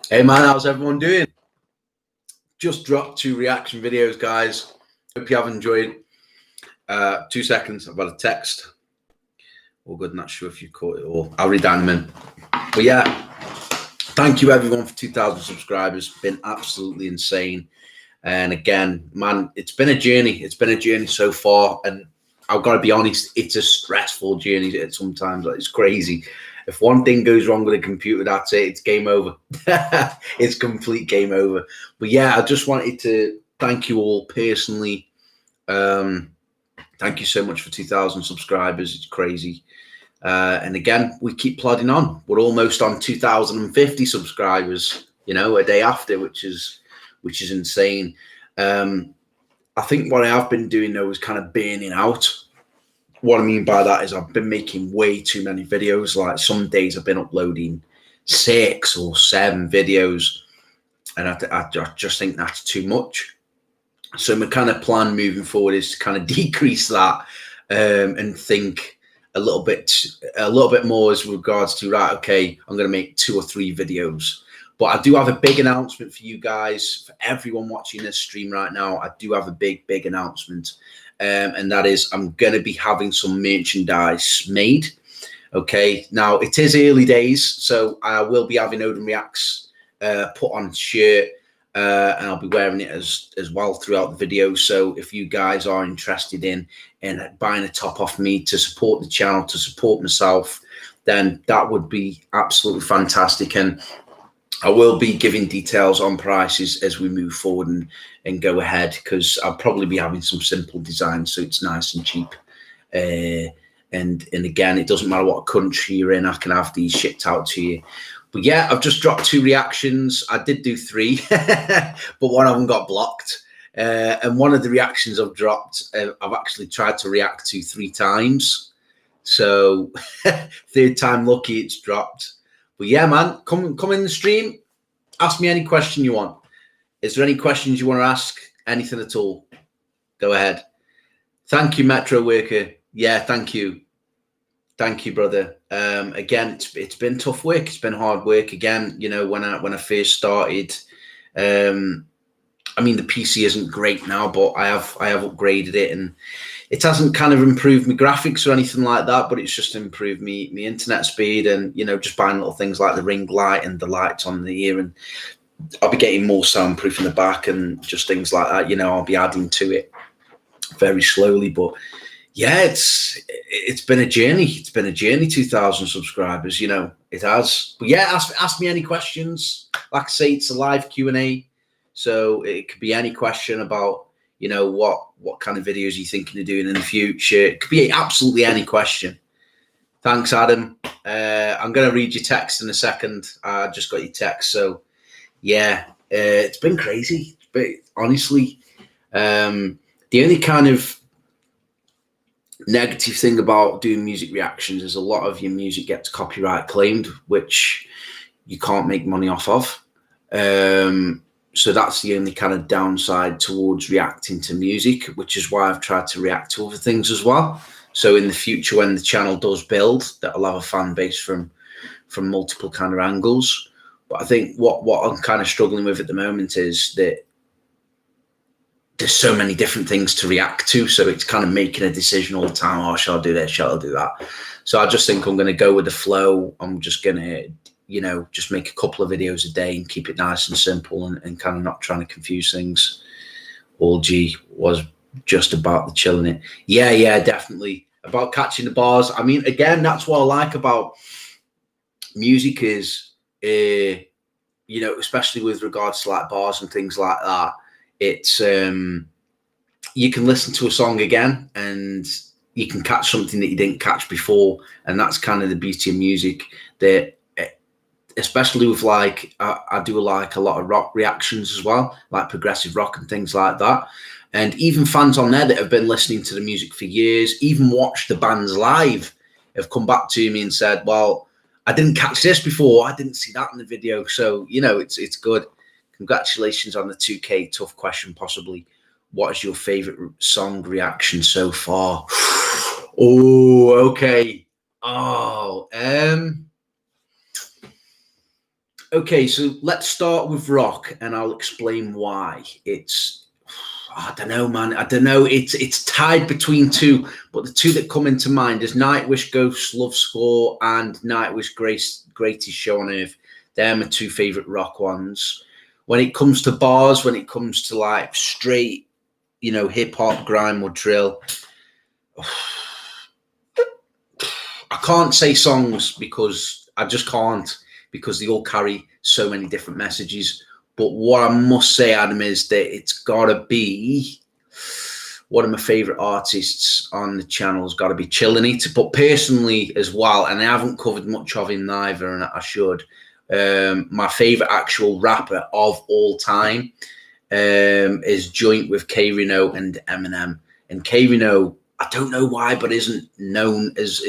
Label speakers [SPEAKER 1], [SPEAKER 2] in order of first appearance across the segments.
[SPEAKER 1] Hey man, how's everyone doing? Just dropped 2 reaction videos, guys. Hope you have enjoyed. 2 seconds, I've had a text. All good, not sure if you caught it all. I'll read down them in. But yeah, thank you everyone for 2,000 subscribers. Been absolutely insane. And again, man, it's been a journey. It's been a journey so far. And I've got to be honest, it's a stressful journey sometimes. Like, it's crazy. If one thing goes wrong with a computer, that's it. It's game over. It's complete game over. But yeah, I just wanted to thank you all personally. Thank you so much for 2,000 subscribers. It's crazy. And again, we keep plodding on. We're almost on 2,050 subscribers, you know, a day after, which is insane. I think what I have been doing though is kind of burning out. What I mean by that is I've been making way too many videos. Like some days I've been uploading 6 or 7 videos, and I just think that's too much. So my kind of plan moving forward is to kind of decrease that and think a little bit more as regards to, right, okay, I'm going to make 2 or 3 videos. But I do have a big announcement for you guys, for everyone watching this stream right now. I do have a big announcement. And that is I'm going to be having some merchandise made. Okay, now it is early days, so I will be having Odin Reacts put on a shirt, and I'll be wearing it as well throughout the video. So if you guys are interested in buying a top off me to support the channel, to support myself, then that would be absolutely fantastic. And I will be giving details on prices as we move forward and go ahead, because I'll probably be having some simple designs so it's nice and cheap. And again, it doesn't matter what country you're in, I can have these shipped out to you. But yeah, I've just dropped 2 reactions. I did do 3, but one of them got blocked. And one of the reactions I've dropped, I've actually tried to react to 3 times. So 3rd time lucky, it's dropped. But yeah, man, come in the stream. Ask me any question you want. Is there any questions you want to ask? Anything at all? Go ahead. Thank you, Metro Worker. Yeah, thank you. Thank you, brother. Again, it's been tough work. It's been hard work. Again, you know, when I first started, I mean, the PC isn't great now, but I have upgraded it, and it hasn't kind of improved my graphics or anything like that, but it's just improved me internet speed, and, you know, just buying little things like the ring light and the lights on the ear, and I'll be getting more soundproof in the back and just things like that. You know, I'll be adding to it very slowly. But yeah, it's been a journey. It's been a journey. 2,000 subscribers, you know, it has. But yeah, ask me any questions. Like I say, it's a live Q&A, so it could be any question about, you know, what kind of videos you're thinking of doing in the future. It could be absolutely any question. Thanks, Adam. I'm going to read your text in a second. I just got your text. So yeah, it's been crazy. But honestly, the only kind of negative thing about doing music reactions is a lot of your music gets copyright claimed, which you can't make money off of. So that's the only kind of downside towards reacting to music, which is why I've tried to react to other things as well. So in the future, when the channel does build, that'll have a fan base from multiple kind of angles. But I think what I'm kind of struggling with at the moment is that there's so many different things to react to. So it's kind of making a decision all the time. Oh, shall I do this? Shall I do that? So I just think I'm going to go with the flow. I'm just going to, you know, just make a couple of videos a day and keep it nice and simple, and kind of not trying to confuse things. All G was just about the chilling it. Yeah, definitely. About catching the bars. I mean, again, that's what I like about music is, you know, especially with regards to like bars and things like that, it's, you can listen to a song again and you can catch something that you didn't catch before. And that's kind of the beauty of music, that especially with like, I do like a lot of rock reactions as well, like progressive rock and things like that. And even fans on there that have been listening to the music for years, even watched the bands live, have come back to me and said, well, I didn't catch this before. I didn't see that in the video. So, you know, it's good. Congratulations on the 2K. Tough question, possibly. What is your favorite song reaction so far? Oh, okay. Oh, Okay, so let's start with rock, and I'll explain why. I don't know, man. I don't know. It's tied between two, but the two that come into mind is Nightwish Ghost Love Score and Nightwish Greatest Show on Earth. They're my two favorite rock ones. When it comes to bars, when it comes to like straight, hip hop, grime or drill, I can't say songs because I just can't, because they all carry so many different messages. But what I must say, Adam, is that it's got to be one of my favourite artists on the channel. Has got to be Chillinator. But personally as well, and I haven't covered much of him neither, and I should, my favourite actual rapper of all time is joint with K-Rino and Eminem. And K-Rino, I don't know why, but isn't known as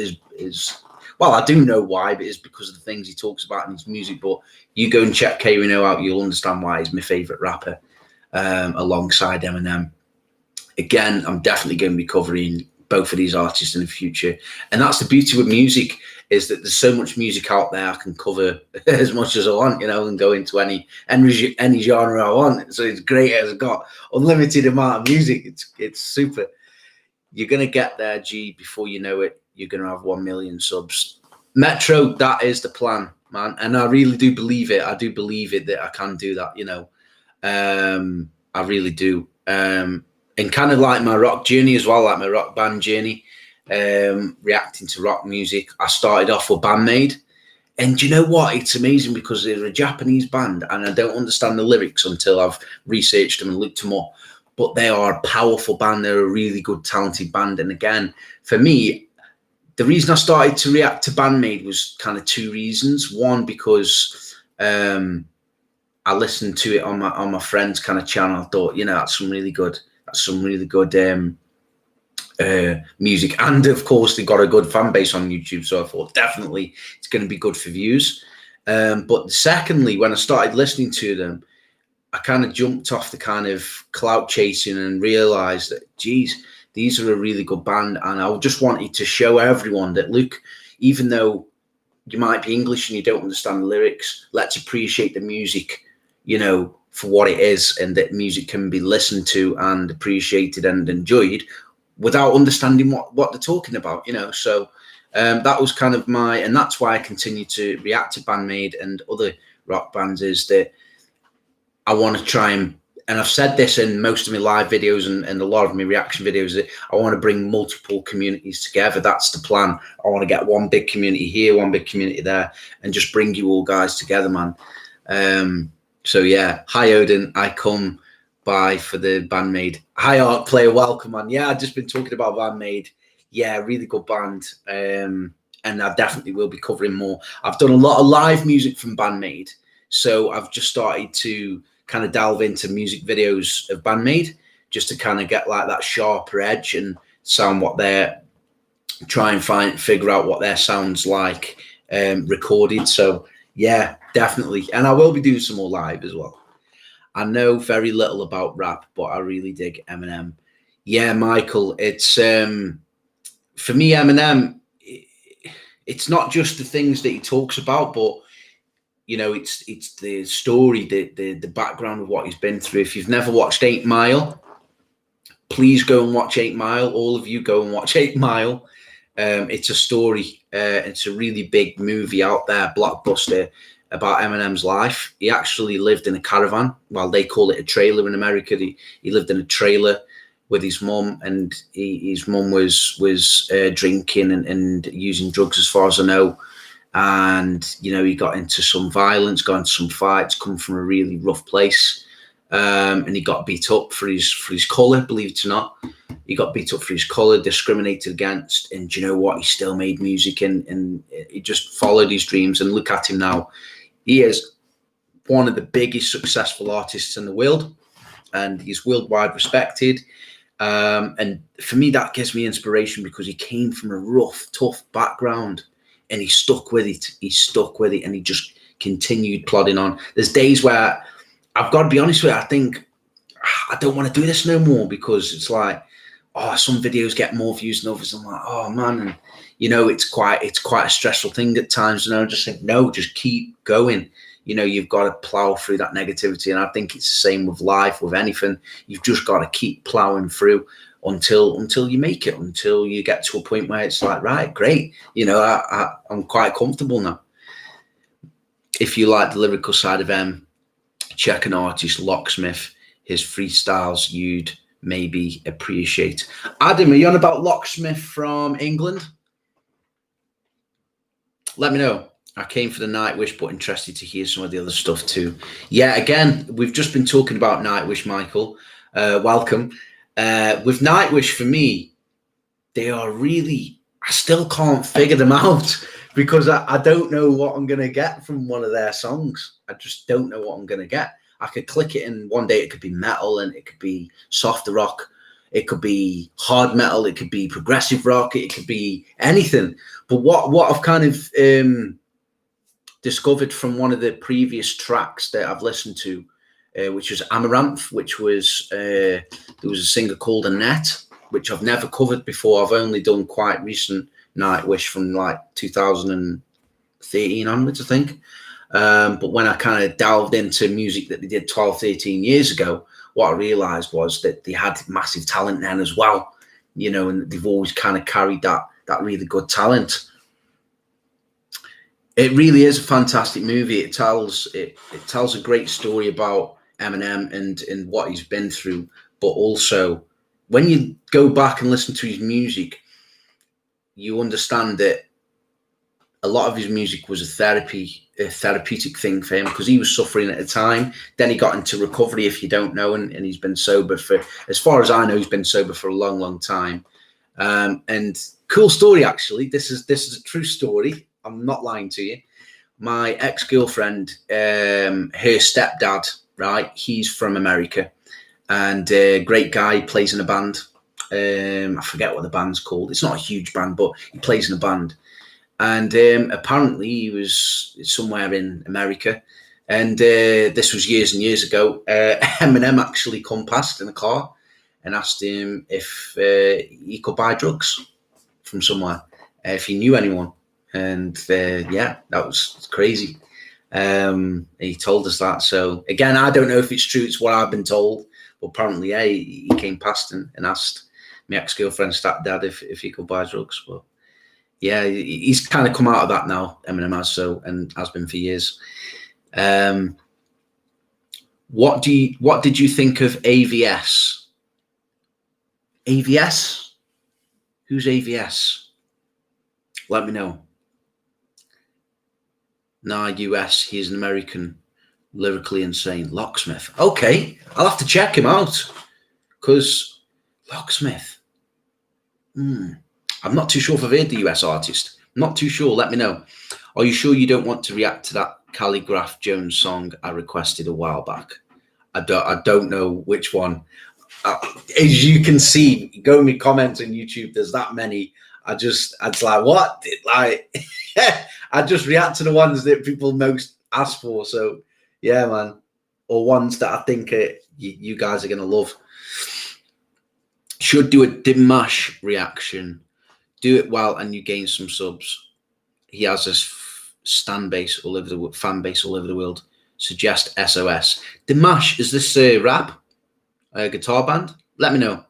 [SPEAKER 1] well, I do know why, but it's because of the things he talks about in his music. But you go and check K-Rino out, you'll understand why he's my favourite rapper, alongside Eminem. Again, I'm definitely going to be covering both of these artists in the future. And that's the beauty with music, is that there's so much music out there. I can cover as much as I want, and go into any genre I want. So it's great. As I've got unlimited amount of music. It's super. You're going to get there, G, before you know it. You're going to have 1 million subs. Metro, that is the plan, man. And I really do believe it. I do believe it that I can do that, I really do. And kind of like my rock journey as well, like my rock band journey, reacting to rock music. I started off with Bandmade. And you know what? It's amazing because they're a Japanese band and I don't understand the lyrics until I've researched them and looked them up. But they are a powerful band. They're a really good, talented band. And again, for me, the reason I started to react to Bandmade was kind of two reasons. One, because I listened to it on my friend's kind of channel. I thought, that's some really good music. And of course, they got a good fan base on YouTube. So I thought definitely it's going to be good for views. But secondly, when I started listening to them, I kind of jumped off the kind of clout chasing and realized that, geez, these are a really good band. And I just wanted to show everyone that, look, even though you might be English and you don't understand the lyrics, let's appreciate the music, for what it is, and that music can be listened to and appreciated and enjoyed without understanding what they're talking about, So that was kind of and that's why I continue to react to Bandmade and other rock bands, is that I want to try and I've said this in most of my live videos and a lot of my reaction videos, that I want to bring multiple communities together. That's the plan. I want to get one big community here, one big community there, and just bring you all guys together, man. So yeah, hi Odin, I come by for the Bandmade. Hi Art Player, welcome, man. Yeah, I've just been talking about Bandmade. Yeah, really good band. And I definitely will be covering more. I've done a lot of live music from Bandmade, so I've just started to kind of delve into music videos of Bandmade, just to kind of get like that sharper edge and sound what they're figure out what their sounds like recorded. So yeah, definitely. And I will be doing some more live as well. I know very little about rap, but I really dig Eminem. Yeah, Michael, it's for me, Eminem, it's not just the things that he talks about, but it's the story, the background of what he's been through. If you've never watched 8 Mile, please go and watch 8 Mile. All of you go and watch 8 Mile. It's a story. It's a really big movie out there, blockbuster, about Eminem's life. He actually lived in a caravan. Well, they call it a trailer in America. He lived in a trailer with his mum, and his mum was drinking and using drugs, as far as I know. And he got into some violence, got into some fights, come from a really rough place, and he got beat up for his colour. Believe it or not, he got beat up for his colour, discriminated against, and do you know what? He still made music, and he just followed his dreams. And look at him now; he is one of the biggest successful artists in the world, and he's worldwide respected. And for me, that gives me inspiration, because he came from a rough, tough background. And he stuck with it. And he just continued plodding on. There's days where I've got to be honest with you, I think I don't want to do this no more, because it's like, oh, some videos get more views than others. I'm like, oh man, and you know, it's quite a stressful thing at times. And I just think, no, just keep going. You know, you've got to plow through that negativity. And I think it's the same with life, with anything. You've just got to keep plowing through until you make it, until you get to a point where it's like, right, great. You know, I'm quite comfortable now. If you like the lyrical side of M, check an artist, Locksmith. His freestyles you'd maybe appreciate. Adam, are you on about Locksmith from England? Let me know. I came for the Nightwish, but interested to hear some of the other stuff too. Yeah, again, we've just been talking about Nightwish, Michael. Welcome. With Nightwish, for me, they are really, I still can't figure them out because I don't know what I'm going to get from one of their songs. I just don't know what I'm going to get. I could click it and one day it could be metal and it could be softer rock. It could be hard metal. It could be progressive rock. It could be anything. But what I've kind of discovered from one of the previous tracks that I've listened to, which was Amaranth, which was, there was a singer called Annette, which I've never covered before. I've only done quite recent Nightwish from like 2013 onwards, I think. But when I kind of delved into music that they did 12, 13 years ago, what I realized was that they had massive talent then as well, you know, and they've always kind of carried that really good talent. It really is a fantastic movie. It tells a great story about Eminem and what he's been through, but also when you go back and listen to his music, you understand that a lot of his music was a therapeutic thing for him because he was suffering at the time. Then he got into recovery, if you don't know, and he's been sober for, as far as I know, he's been sober for a long, long time. And cool story, actually. This is a true story. I'm not lying to you. My ex-girlfriend, her stepdad, right? He's from America, and great guy, plays in a band. I forget what the band's called. It's not a huge band, but he plays in a band. And apparently he was somewhere in America. And this was years and years ago. Eminem actually come past in a car and asked him if he could buy drugs from somewhere, if he knew anyone. And yeah, that was crazy. He told us that. So again, I don't know if it's true. It's what I've been told. But apparently, yeah, he came past and asked my ex-girlfriend's stepdad if he could buy drugs. But yeah, he's kind of come out of that now, Eminem has, so, and has been for years. What did you think of AVS? AVS? Who's AVS? Let me know. Nah, US, he's an American, lyrically insane. Locksmith. Okay, I'll have to check him out. Because Locksmith. I'm not too sure if I've heard the US artist. Not too sure. Let me know. Are you sure you don't want to react to that Calligraph Jones song I requested a while back? I don't know which one. As you can see, go in my comments on YouTube. There's that many. It's like, what? Like, I just react to the ones that people most ask for. So, yeah, man. Or ones that I think you guys are going to love. Should do a Dimash reaction. Do it well and you gain some subs. He has a fan base all over the world. Suggest SOS. Dimash, is this a rap? A guitar band? Let me know.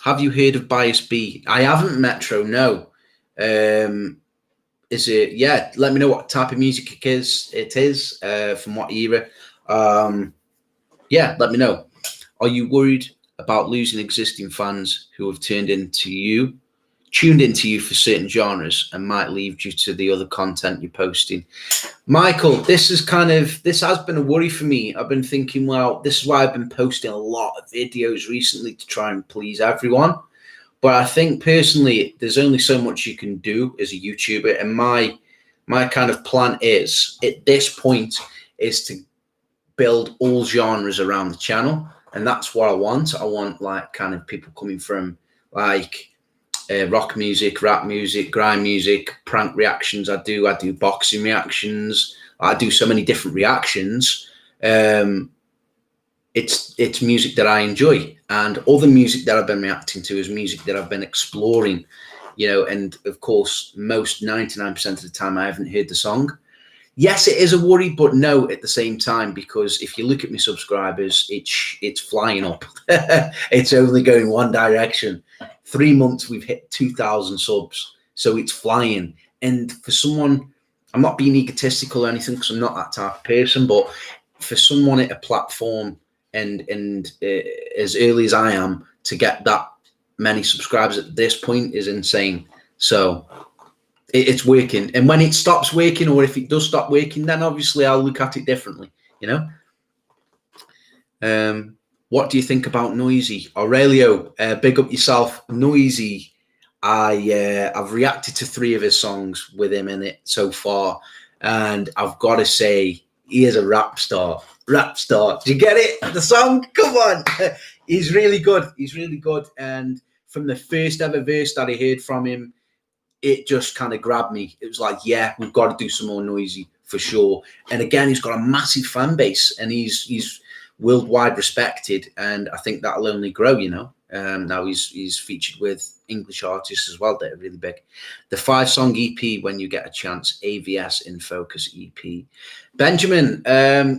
[SPEAKER 1] Have you heard of Bias B? I haven't, Metro, no. Is it? Yeah, let me know what type of music it is, from what era. Yeah, let me know. Are you worried about losing existing fans who have tuned into you for certain genres and might leave due to the other content you're posting? Michael, this has been a worry for me. I've been thinking, well, this is why I've been posting a lot of videos recently to try and please everyone. But I think personally, there's only so much you can do as a YouTuber. And my kind of plan is, at this point, is to build all genres around the channel. And that's what I want. I want like kind of people coming from like rock music, rap music, grime music, prank reactions. I do boxing reactions. I do so many different reactions. it's music that I enjoy, and all the music that I've been reacting to is music that I've been exploring, you know. And of course, most 99% of the time, I haven't heard the song. Yes, it is a worry, but no, at the same time, because if you look at my subscribers, it's flying up. It's only going one direction. 3 months, we've hit 2,000 subs, so it's flying. And for someone, I'm not being egotistical or anything, because I'm not that type of person, but for someone at a platform and as early as I am, to get that many subscribers at this point is insane. So it's working, and when it stops working, or if it does stop working, then obviously I'll look at it differently, you know. What do you think about Noisy? Aurelio, big up yourself. Noisy, I've reacted to 3 of his songs with him in it so far, and I've got to say, he is a rap star. Rap star. Do you get it? The song? Come on. He's really good. He's really good. And from the first ever verse that I heard from him, it just kind of grabbed me. It was like, yeah, we've got to do some more Noisy for sure. And again, he's got a massive fan base, and he's worldwide respected, and I think that'll only grow, you know. Now he's featured with English artists as well that are really big. The 5-song EP, When You Get a Chance, AVS in Focus EP. Benjamin,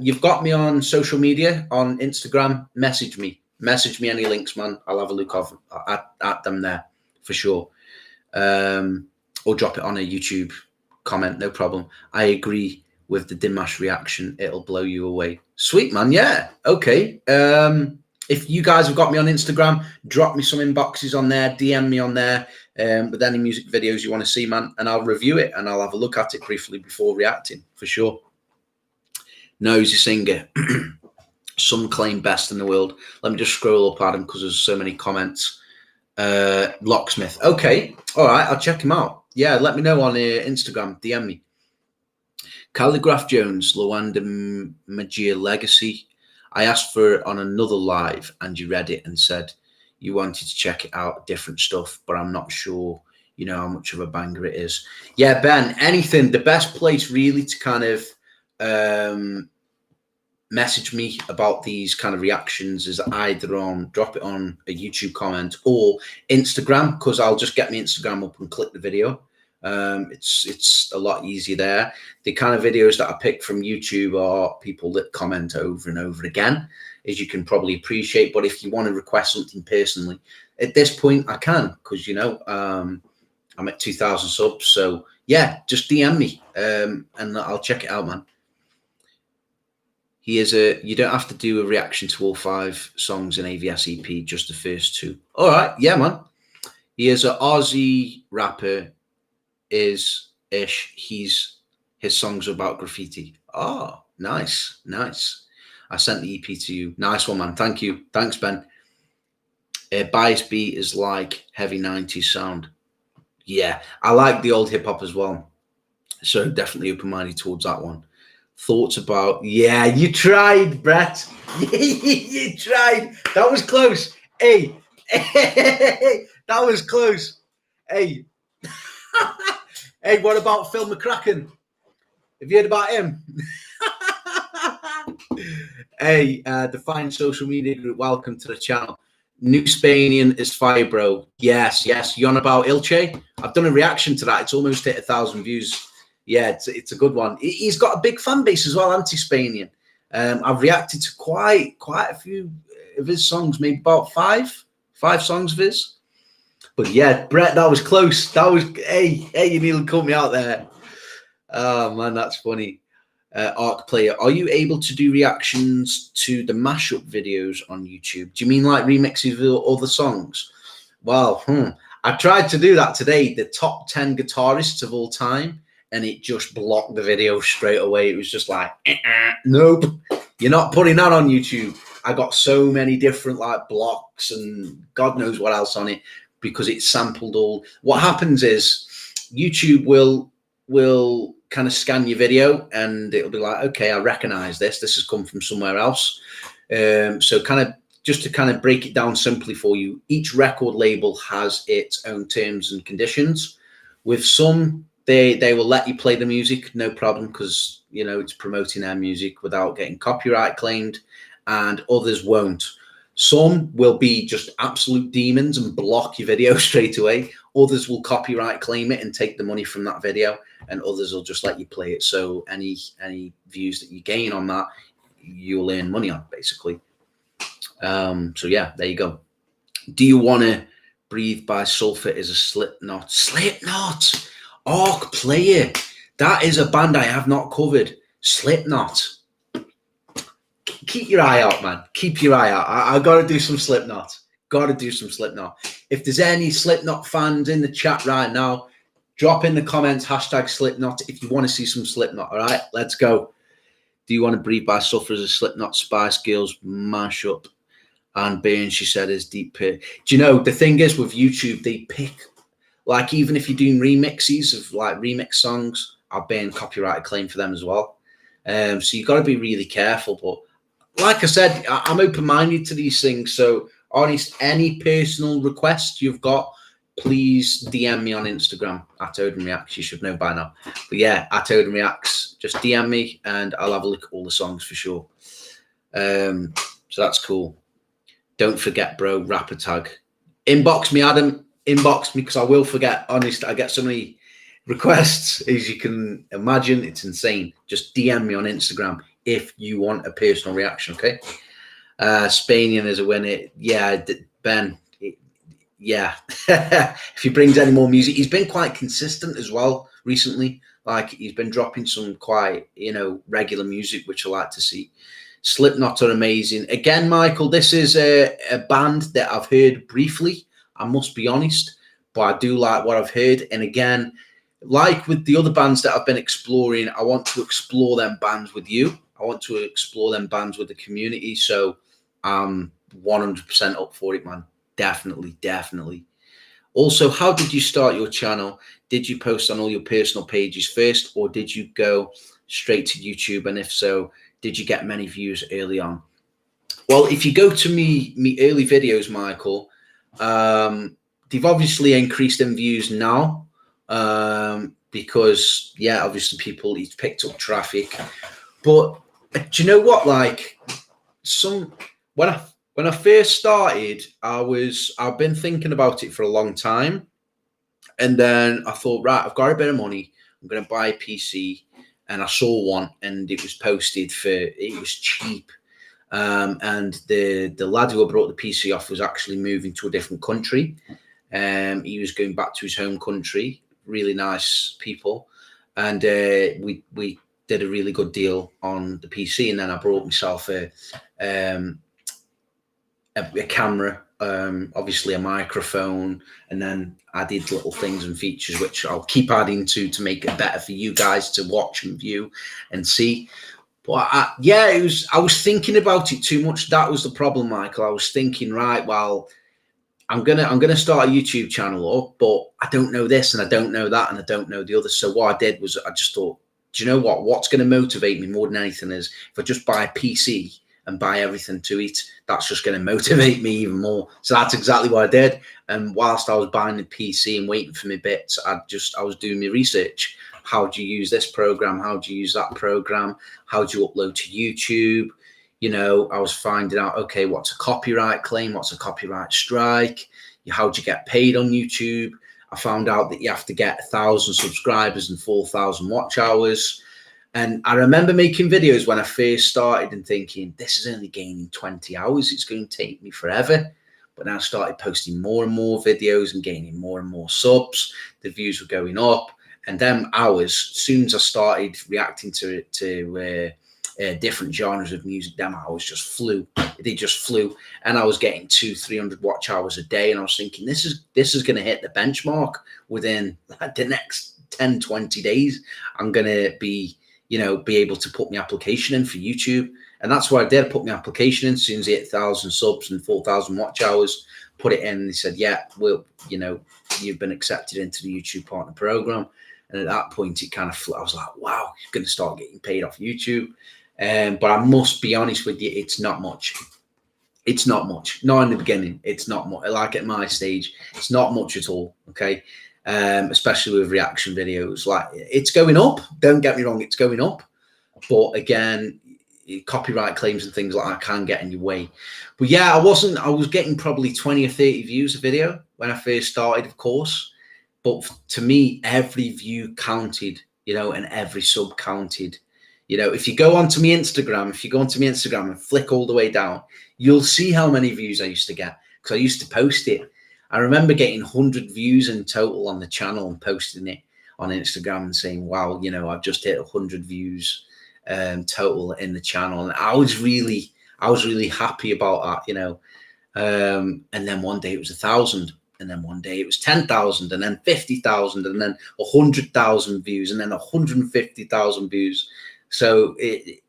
[SPEAKER 1] you've got me on social media, on Instagram. Message me any links, man. I'll have a look at them there for sure. Or drop it on a YouTube comment, no problem. I agree with the Dimash reaction. It'll blow you away. Sweet, man. Yeah. Okay. If you guys have got me on Instagram, drop me some inboxes on there, DM me on there with any music videos you want to see, man, and I'll review it and I'll have a look at it briefly before reacting, for sure. Nosy Singer. Some claim best in the world. Let me just scroll up at them because there's so many comments. Locksmith. Okay. All right. I'll check him out. Yeah. Let me know on Instagram. DM me. Calligraph Jones, Luanda Magia Legacy. I asked for it on another live and you read it and said you wanted to check it out, different stuff, but I'm not sure, you know, how much of a banger it is. Yeah, Ben, anything, the best place really to kind of message me about these kind of reactions is either drop it on a YouTube comment or Instagram, because I'll just get my Instagram up and click the video. It's a lot easier there. The kind of videos that I pick from YouTube are people that comment over and over again, as you can probably appreciate. But if you want to request something personally, at this point I can, because, you know, I'm at 2,000 subs. So yeah, just DM me and I'll check it out, man. You don't have to do a reaction to all 5 songs in AVS EP, just the first 2. All right, yeah, man. He is an Aussie rapper. His songs are about graffiti. Oh, nice. I sent the EP to you. Nice one, man. Thank you. Thanks, Ben. Bias beat is like heavy 90s sound. Yeah, I like the old hip hop as well, so definitely open-minded towards that one. Thoughts about, yeah, you tried, Brett. You tried. That was close. Hey, that was close. Hey. Hey, what about Phil McCracken? Have you heard about him? Hey, Define Social Media Group, welcome to the channel. New Spanian is fire, bro. Yes. You on about Ilche? I've done a reaction to that. It's almost hit 1,000 views. Yeah, it's a good one. He's got a big fan base as well, anti-Spanian. I've reacted to quite a few of his songs, maybe about five songs of his. But yeah, Brett, that was close. That was, hey, you nearly caught me out there. Oh man, that's funny. Arc Player, are you able to do reactions to the mashup videos on YouTube? Do you mean like remixes of other songs? Well, I tried to do that today, the top 10 guitarists of all time, and it just blocked the video straight away. It was just like, nope, you're not putting that on YouTube. I got so many different like blocks and God knows what else on it, because it's sampled all. What happens is YouTube will kind of scan your video and it'll be like, okay, I recognize this has come from somewhere else. So kind of just to kind of break it down simply for you, each record label has its own terms and conditions. With some, they will let you play the music, no problem, because, you know, it's promoting their music without getting copyright claimed. and others won't. Some will be just absolute demons and block your video straight away. Others will copyright claim it and take the money from that video, and others will just let you play it. So any views that you gain on that, you'll earn money on, basically. So yeah, there you go. Do you want to Breathe by Sulphur is a Slipknot. Slipknot! Arc Player. That is a band I have not covered. Slipknot. Keep your eye out, man. Keep your eye out. I got to do some Slipknot. Got to do some Slipknot. If there's any Slipknot fans in the chat right now, drop in the comments, #Slipknot, if you want to see some Slipknot. All right, let's go. Do you want to Breathe by Sulphur as a Slipknot Spice Girls mashup? And Burn, she said, is Deep Pit. Do you know, the thing is with YouTube, they pick, like, even if you're doing remixes of like remix songs, I'll ban copyright claim for them as well. So you've got to be really careful. But like I said, I'm open-minded to these things. So honest, any personal request you've got, please DM me on Instagram @OdinReacts. You should know by now. But yeah, @OdinReacts. Just DM me and I'll have a look at all the songs for sure. So that's cool. Don't forget, bro, rapper tag. Inbox me, Adam. Inbox me, because I will forget. Honest, I get so many requests, as you can imagine. It's insane. Just DM me on Instagram if you want a personal reaction, okay? Spanian is a winner. Yeah, Ben. Yeah. If he brings any more music. He's been quite consistent as well recently. Like, he's been dropping some quite, regular music, which I like to see. Slipknot are amazing. Again, Michael, this is a band that I've heard briefly, I must be honest, but I do like what I've heard. And again, like with the other bands that I've been exploring, I want to explore them bands with you. I want to explore them bands with the community. So I'm 100% up for it, man. Definitely, definitely. Also, how did you start your channel? Did you post on all your personal pages first, or did you go straight to YouTube? And if so, did you get many views early on? Well, if you go to me early videos, Michael, they've obviously increased in views now, because yeah, obviously he's picked up traffic. But do you know what? Like, when I first started, I've been thinking about it for a long time, and then I thought, right, I've got a bit of money, I'm going to buy a PC. And I saw one, and it was posted it was cheap. And the lad who I brought the PC off was actually moving to a different country. He was going back to his home country. Really nice people. And we did a really good deal on the PC. And then I brought myself a camera, obviously a microphone, and then added little things and features which I'll keep adding to make it better for you guys to watch and view and see. But I was thinking about it too much. That was the problem, Michael. I was thinking, right, well, I'm gonna start a YouTube channel up, but I don't know this and I don't know that and I don't know the other. So what I did was I just thought, do you know what? What's going to motivate me more than anything is if I just buy a PC and buy everything to it, that's just going to motivate me even more. So that's exactly what I did. And whilst I was buying the PC and waiting for my bits, I was doing my research. How do you use this program? How do you use that program? How do you upload to YouTube? I was finding out, okay, what's a copyright claim? What's a copyright strike? How do you get paid on YouTube? I found out that you have to get 1,000 subscribers and 4,000 watch hours. And I remember making videos when I first started and thinking, this is only gaining 20 hours. It's going to take me forever. But now I started posting more and more videos and gaining more and more subs. The views were going up. And them hours, as soon as I started reacting to different genres of music, them hours just flew. They just flew. And I was getting 200-300 watch hours a day. And I was thinking, this is going to hit the benchmark within the next 10-20 days. I'm going to be able to put my application in for YouTube. And that's what I did. I put my application in as soon as I hit 1,000 subs and 4,000 watch hours, put it in. And they said, yeah, well, you've been accepted into the YouTube partner program. And at that point, it kind of I was like, wow, you're going to start getting paid off YouTube. But I must be honest with you, it's not much. It's not much. Not in the beginning. It's not much. Like at my stage, it's not much at all. Okay. Especially with reaction videos. Like, it's going up. Don't get me wrong, it's going up. But again, copyright claims and things like that can get in your way. But yeah, I was getting probably 20 or 30 views a video when I first started, of course. But to me, every view counted, and every sub counted. If you go onto my Instagram, and flick all the way down, you'll see how many views I used to get, because I used to post it. I remember getting 100 views in total on the channel and posting it on Instagram and saying, wow, I've just hit 100 views total in the channel. And I was really happy about that, and then one day it was 1,000, and then one day it was 10,000, and then 50,000, and then 100,000 views, and then 150,000 views. So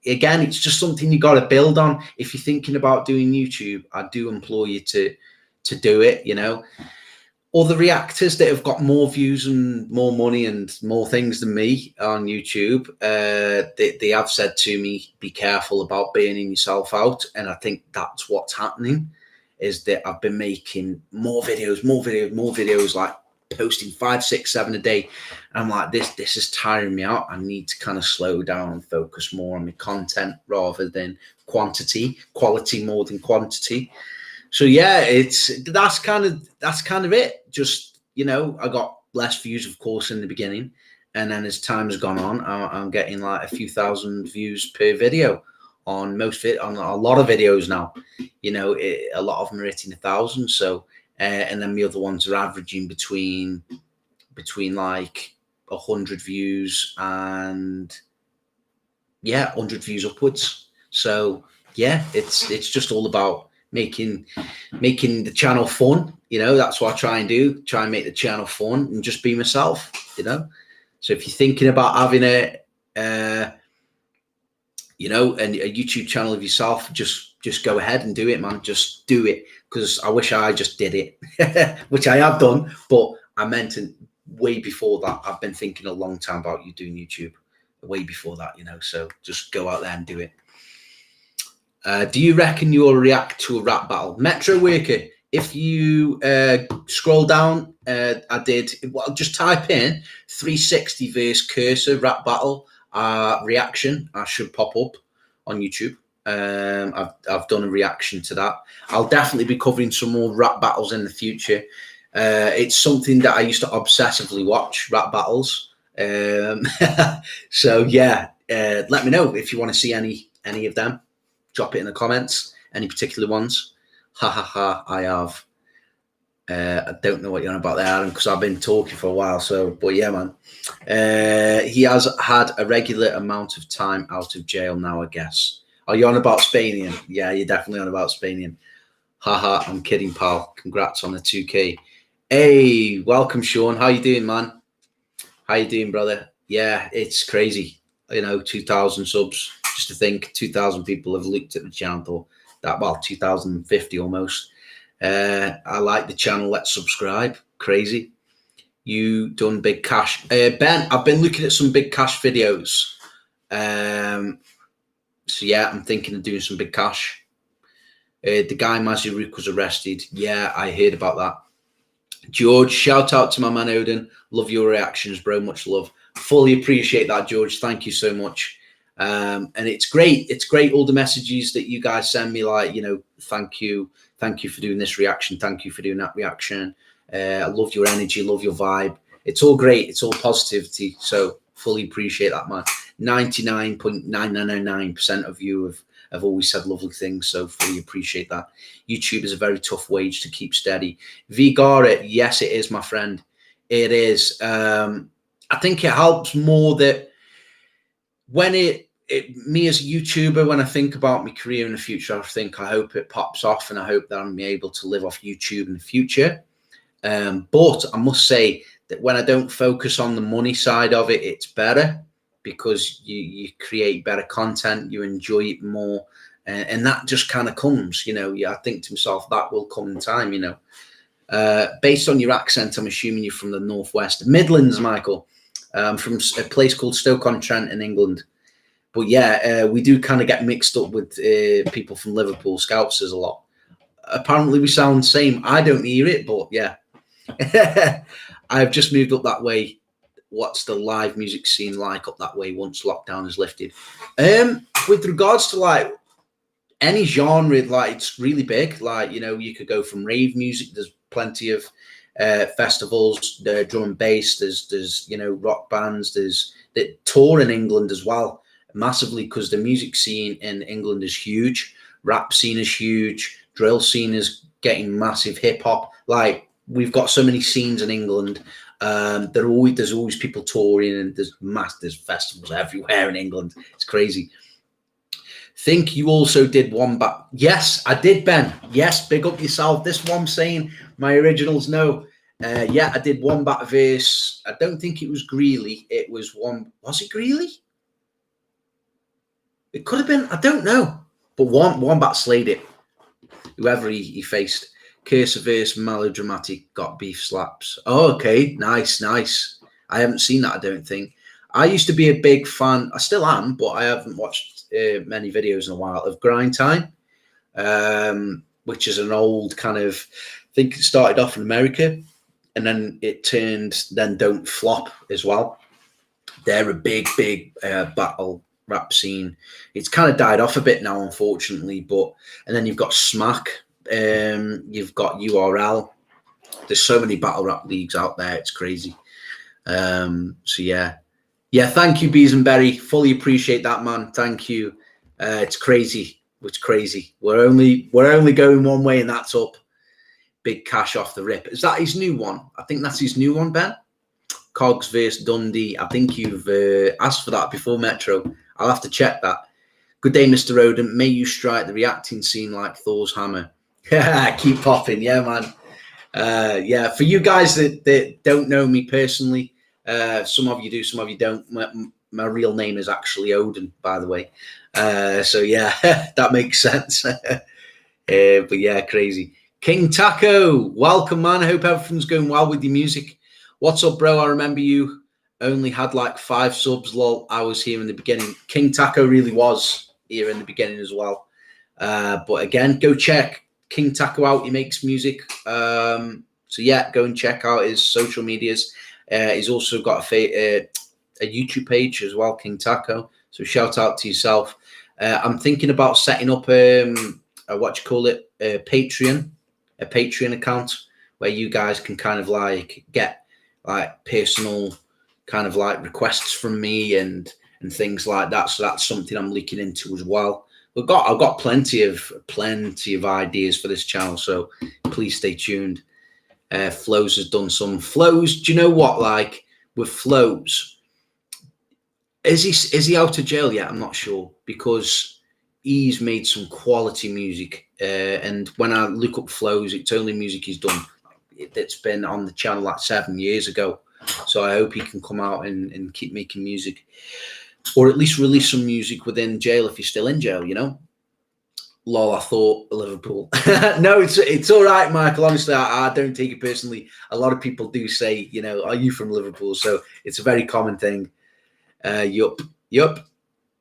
[SPEAKER 1] again, it's just something you got to build on. If you're thinking about doing YouTube, I do implore you to do it. Other reactors that have got more views and more money and more things than me on YouTube, they have said to me, be careful about burning yourself out. And I think that's what's happening, is that I've been making more videos, like posting 5, 6, 7 a day. And I'm like, this is tiring me out. I need to kind of slow down and focus more on my content rather than quality more than quantity. So yeah, that's kind of it. Just, I got less views, of course, in the beginning, and then as time has gone on, I'm getting like a few thousand views per video on on a lot of videos now. A lot of them are hitting 1,000. So and then the other ones are averaging between like 100 views and 100 views upwards. So yeah, it's just all about making the channel fun. That's what I try and do. Try and make the channel fun and just be myself. So if you're thinking about having a YouTube channel of yourself, just go ahead and do it, man. Just do it, because I wish I just did it, which I have done, but I meant it way before that. I've been thinking a long time about you doing YouTube, way before that, so just go out there and do it. Do you reckon you'll react to a rap battle? Metro Worker, if you scroll down, I did, well, just type in 360 verse Cursor rap battle reaction. I should pop up on YouTube. I've done a reaction to that. I'll definitely be covering some more rap battles in the future. It's something that I used to obsessively watch, rap battles. So yeah, let me know if you want to see any of them. Drop it in the comments. Any particular ones? I have. I don't know what you're on about there, Adam, because I've been talking for a while. So, but yeah, man. He has had a regular amount of time out of jail now, I guess. Are you on about Spanian? Yeah, you're definitely on about Spanian. I'm kidding, pal. Congrats on the 2K. Hey, welcome, Sean. How you doing, man? How you doing, brother? Yeah, it's crazy. 2,000 subs. Just to think, 2,000 people have looked at the channel. 2,050 almost. I like the channel. Let's subscribe. Crazy. You done big cash. Ben, I've been looking at some big cash videos. So yeah, I'm thinking of doing some big cash. The guy Mazuruk was arrested. Yeah, I heard about that. George, shout out to my man Odin. Love your reactions, bro. Much love. Fully appreciate that, George. Thank you so much. And it's great. It's great, all the messages that you guys send me, like, thank you for doing this reaction, thank you for doing that reaction. I love your energy, love your vibe. It's all great. It's all positivity. So fully appreciate that, man. 99.9999% of you have always said lovely things, so fully appreciate that. YouTube is a very tough wage to keep steady. Vigara, yes, it is, my friend. It is. I think it helps more that when me as a YouTuber, when I think about my career in the future, I hope it pops off, and I hope that I'm able to live off YouTube in the future. But I must say that when I don't focus on the money side of it, it's better, because you create better content, you enjoy it more, and that just kind of comes, I think to myself, that will come in time, Based on your accent, I'm assuming you're from the Northwest. Midlands, Michael. From a place called Stoke-on-Trent in England. But yeah, we do kind of get mixed up with people from Liverpool, Scousers a lot. Apparently we sound the same. I don't hear it, but yeah. I've just moved up that way. What's the live music scene like up that way once lockdown is lifted? with regards to like any genre, like it's really big. Like, you know, you could go from rave music. There's plenty of festivals, drum and bass. There's you know, rock bands. There's that tour in England as well, massively, because the music scene in England is huge. Rap scene is huge. Drill scene is getting massive. Hip hop, like we've got so many scenes in England. There's always people touring, and there's festivals everywhere in England. It's crazy. Think you also did one back. Yes, I did, Ben. Yes, big up yourself. This one I'm saying my originals. No, yeah, I did one back verse. I don't think it was Greeley. It was one. Was it Greeley? It could have been. I don't know. But one back slayed it. Whoever he faced. Curse verse, melodramatic, got beef slaps. Oh, okay, nice. I haven't seen that. I don't think. I used to be a big fan. I still am, but I haven't watched many videos in a while of Grind Time, which is an old kind of. I think it started off in America, and then it turned. Then Don't Flop as well. They're a big battle rap scene. It's kind of died off a bit now, unfortunately. And then you've got Smack. You've got URL. There's so many battle rap leagues out there. It's crazy. So yeah. Thank you, Bees and Berry. Fully appreciate that, man. Thank you. It's crazy. It's crazy. We're only going one way, and that's up. Big Cash off the rip. Is that his new one? I think that's his new one, Ben. Cogs versus Dundee. I think you've asked for that before, Metro. I'll have to check that. Good day, Mr. Rodent. May you strike the reacting scene like Thor's hammer. Keep popping. Yeah, man. Yeah, for you guys that don't know me personally, some of you do, some of you don't. My real name is actually Odin, by the way. So yeah, that makes sense. But yeah, crazy. King Taco, welcome, man. I hope everything's going well with your music. What's up, bro? I remember you only had like 5 subs. Lol, I was here in the beginning. King Taco really was here in the beginning as well. But again, go check King Taco out. He makes music. So yeah, go and check out his social medias. He's also got a YouTube page as well, King Taco. So shout out to yourself. I'm thinking about setting up a Patreon account where you guys can kind of like get like personal kind of like requests from me and things like that. So that's something I'm looking into as well. I've got plenty of ideas for this channel, so please stay tuned. Flows has done some flows. Do you know what? Like with Flows, is he out of jail yet? I'm not sure, because he's made some quality music. And when I look up Flows, it's only music he's done that's been on the channel like 7 years ago. So I hope he can come out and keep making music, or at least release some music within jail if he's still in jail, you know. Lol, I thought Liverpool. No, it's all right, Michael. Honestly, I don't take it personally. A lot of people do say, you know, are you from Liverpool? So it's a very common thing. Yup.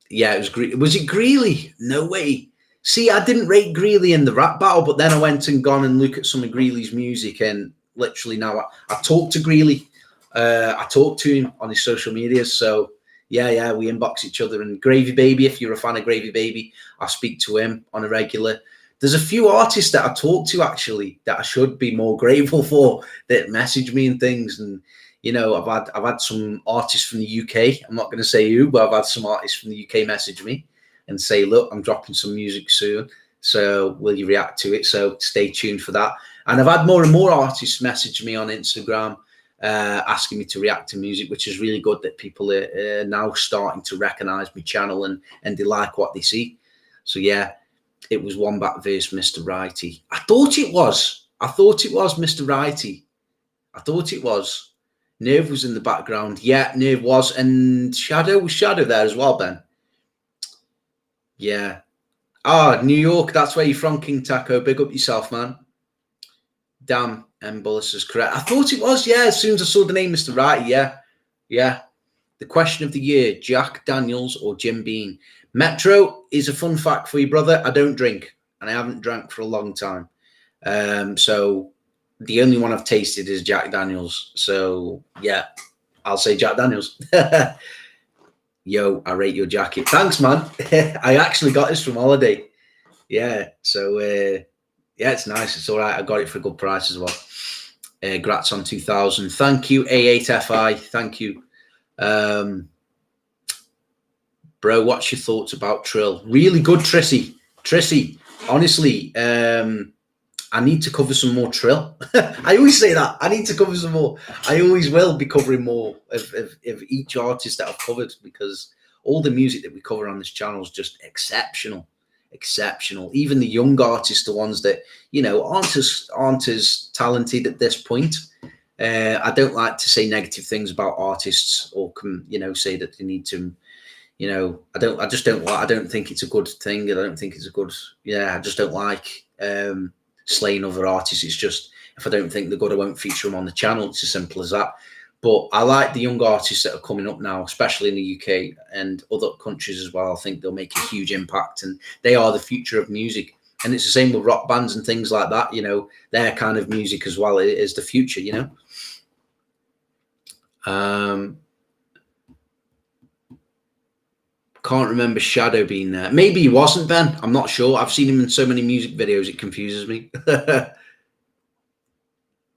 [SPEAKER 1] Yeah, it was was it Greeley? No way. See, I didn't rate Greeley in the rap battle, but then I went and gone and look at some of Greeley's music, and literally now I talked to Greeley. I talked to him on his social medias. So yeah, we inbox each other. And Gravy Baby, if you're a fan of Gravy Baby, I speak to him on a regular. There's a few artists that I talk to actually that I should be more grateful for, that message me and things. And you know, I've had some artists from the UK. I'm not going to say who, but I've had some artists from the UK message me and say, look, I'm dropping some music soon, so will you react to it? So stay tuned for that. And I've had more and more artists message me on Instagram asking me to react to music, which is really good that people are now starting to recognize my channel and they like what they see. So yeah, it was Wombat versus Mr. Righty. I thought it was Mr. Righty. I thought it was. Nerve was in the background. Yeah, Nerve was. And Shadow was there as well, Ben. Yeah. New York, that's where you're from, King Taco. Big up yourself, man. Damn, Bullis is correct. I thought it was, yeah, as soon as I saw the name Mr. Righty, yeah. The question of the year, Jack Daniels or Jim Beam? Metro is a fun fact for you, brother. I don't drink, and I haven't drank for a long time. So the only one I've tasted is Jack Daniels. So, yeah, I'll say Jack Daniels. Yo, I rate your jacket. Thanks, man. I actually got this from holiday. Yeah, so yeah, it's nice. It's all right. I got it for a good price as well. Grats on 2000. Thank you, A8FI. Thank you. Bro, what's your thoughts about Trill? Really good, Trissy. Trissy, honestly, I need to cover some more Trill. I always say that. I need to cover some more. I always will be covering more of each artist that I've covered, because all the music that we cover on this channel is just exceptional. Exceptional. Even the young artists, the ones that, you know, aren't as talented at this point. I don't like to say negative things about artists, or you know, say that they need to, you know, I don't think it's a good thing. I don't think it's a good, I just don't like slaying other artists. It's just, if I don't think they're good, I won't feature them on the channel. It's as simple as that. But I like the young artists that are coming up now, especially in the UK and other countries as well. I think they'll make a huge impact, and they are the future of music. And it's the same with rock bands and things like that. You know, their kind of music as well is the future, you know. Can't remember Shadow being there. Maybe he wasn't, Ben. I'm not sure. I've seen him in so many music videos, it confuses me.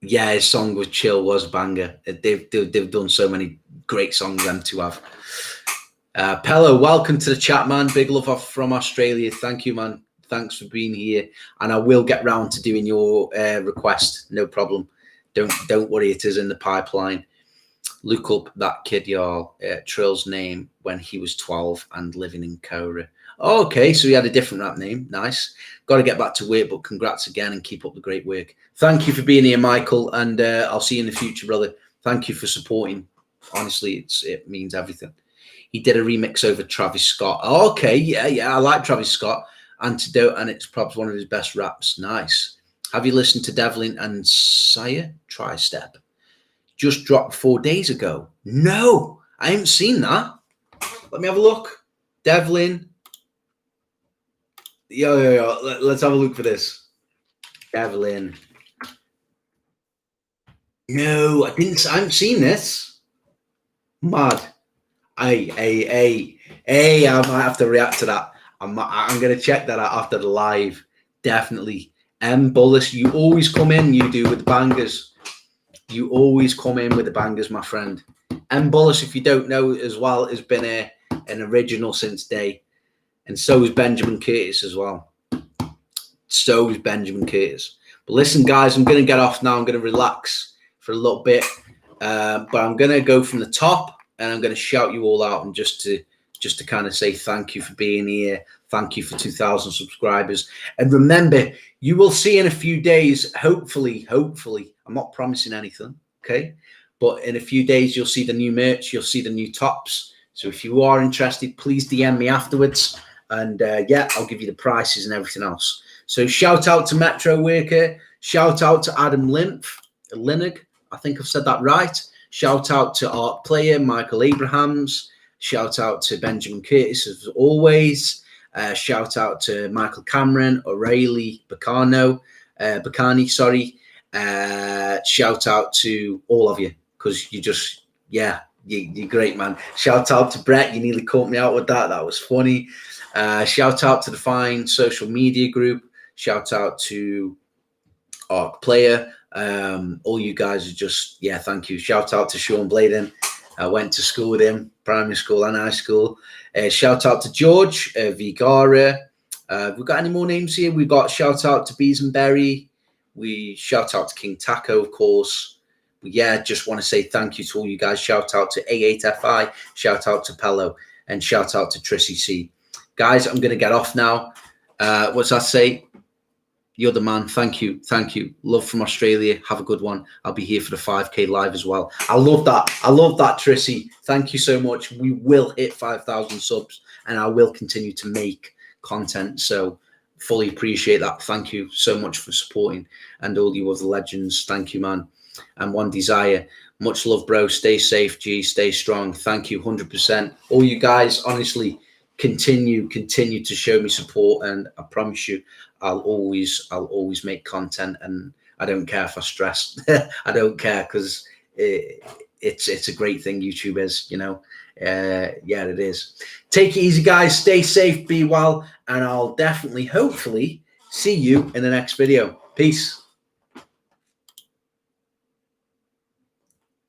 [SPEAKER 1] Yeah, his song with Chill was a banger. They've done so many great songs, them to have. Pello, welcome to the chat, man. Big love off from Australia. Thank you, man. Thanks for being here. And I will get round to doing your request. No problem. Don't worry, it is in the pipeline. Look up that kid, y'all. Trill's name when he was 12 and living in Cora. Oh, okay, so he had a different rap name. Nice. Got to get back to work, but congrats again and keep up the great work. Thank you for being here, Michael, and I'll see you in the future, brother. Thank you for supporting. Honestly, it means everything. He did a remix over Travis Scott. Oh, okay, yeah, I like Travis Scott. Antidote, and it's probably one of his best raps. Nice. Have you listened to Devlin and Sire? Tri-Step. Just dropped 4 days ago. No, I haven't seen that. Let me have a look. Devlin. Yo. Let's have a look for this. Devlin. No, I haven't seen this. Mad. Hey, I might have to react to that. I'm going to check that out after the live. Definitely. Bullis, you always come in, you do, with the bangers. You always come in with the bangers, my friend. Bullis, if you don't know as well, has been an original since day. And so is Benjamin Curtis as well. So is Benjamin Curtis. But listen, guys, I'm going to get off now. I'm going to relax for a little bit. But I'm going to go from the top, and I'm going to shout you all out, and just to kind of say thank you for being here. Thank you for 2,000 subscribers. And remember, you will see in a few days, hopefully, I'm not promising anything, okay? But in a few days, you'll see the new merch. You'll see the new tops. So if you are interested, please DM me afterwards. And yeah, I'll give you the prices and everything else. So shout out to Metro Worker. Shout out to Adam Linig. I think I've said that right. Shout out to Art Player, Michael Abrahams. Shout out to Benjamin Curtis, as always. Shout out to Michael Cameron, O'Reilly, Bacani, sorry. Shout out to all of you, because you just, you're great, man. Shout out to Brett. You nearly caught me out with that. That was funny. Shout out to the Fine Social Media Group. Shout out to Arc Player. All you guys are just, thank you. Shout out to Sean Bladen. I went to school with him, primary school and high school. Shout out to George Vigara. We've got any more names here? We've got shout out to Bees and Berry. We shout out to King Taco, of course. But just want to say thank you to all you guys. Shout out to A8FI. Shout out to Pello. And shout out to Trissy C. Guys, I'm going to get off now. What's that say? You're the man. Thank you. Love from Australia. Have a good one. I'll be here for the 5K live as well. I love that, Trissy. Thank you so much. We will hit 5,000 subs, and I will continue to make content. So fully appreciate that. Thank you so much for supporting, and all you other legends. Thank you, man. And One Desire. Much love, bro. Stay safe, G. Stay strong. Thank you, 100%. All you guys, honestly, continue to show me support, and I promise you, I'll always make content, and I don't care if I stress. I don't care, because it's a great thing. YouTube is, you know. Yeah, it is. Take it easy, guys. Stay safe, be well, and I'll definitely, hopefully, see you in the next video. Peace.